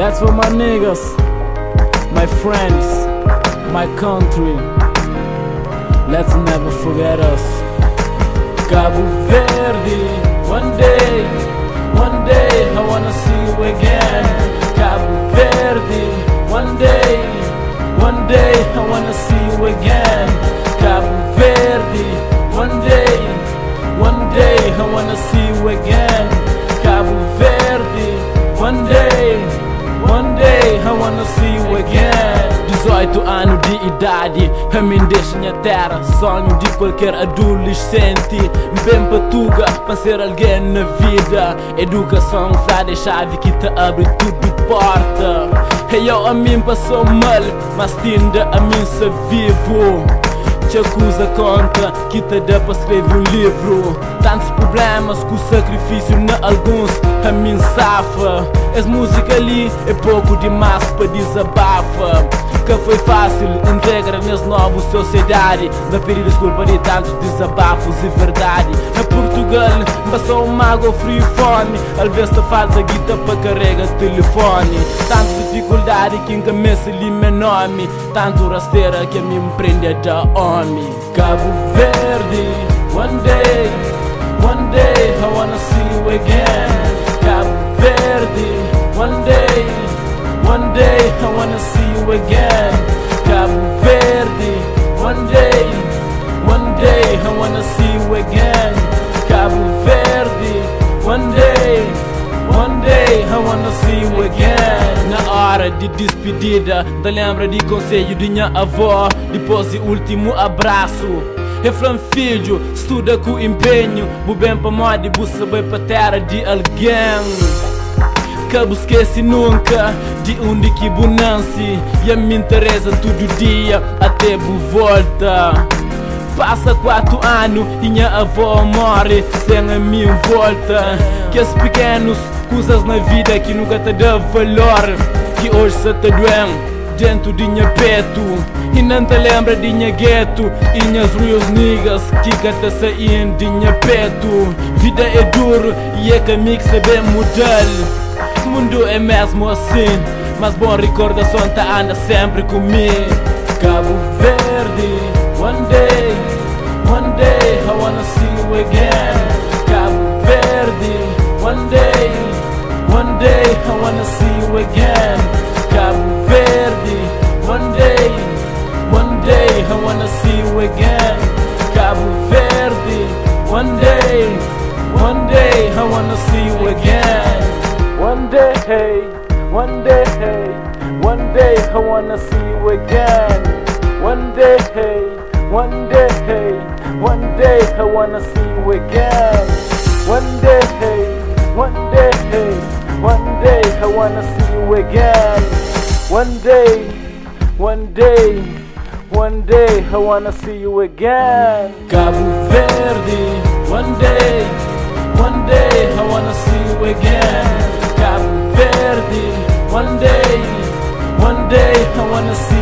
That's for my niggas, my friends, my country. Let's never forget us. Cabo Verde, one day I wanna see you again. Cabo Verde, one day I wanna see you again. Cabo Verde, one day I wanna see you again. Cabo Verde, one day I wanna see you again. 18 anos de idade, a mim deixa minha terra. Sonho de qualquer adolescente, bem patuga para ser alguém na vida. Educação frade chave que te abre tudo porta. E eu a mim passou mal, mas ainda a mim se vivo. Te acusa conta que te dá para escrever um livro. Tantos problemas que o sacrifício na alguns a mim safa. Essa música ali é pouco demais para desabafa. Que foi fácil integrar nesse novo sociedade. Da pedir desculpa de tantos desabafos e verdade. Na Portugal passou mágoa, frio e fome. Às vezes te falta guita para carregar telefone. Tanta dificuldade que encabeça ali meu nome. Tanto rasteira que a mim me prende da homem. Cabo Verde, one day I wanna see you again. Cabo Verde, one day I wanna see you again. Cabo Verde, one day I wanna see you again. Cabo Verde, one day I wanna see you again. Na hora de despedida, te lembra de conselho de minha avó. Depois do último abraço, refrão filho, estuda com empenho. Bu bem pra moda e bu saber pra terra de alguém. Que bu esquece nunca de onde que bu nasce. E a me interessa todo dia até bu volta. Passa 4 anos e minha avó morre sem a minha volta. Que as pequenas coisas na vida que nunca te dá valor, que hoje se te doem dentro de minha peito. E não te lembra de minha gueto e minhas real niggas que te saem de minha peito. Vida é duro e é caminho que saber mudar. Mundo é mesmo assim, mas boa recordação tá anda sempre comigo. Cabo Verde, one day I wanna see you again. Cabo Verde, one day I wanna see you again. Cabo Verde, one day I wanna see you again. Cabo Verde, one day I wanna see you again. One day I wanna see you again. One day I wanna see you again. One day I wanna see you again. One day I wanna see you again. Cabo Verde, one day I wanna see you again. Cabo Verde, one day I wanna see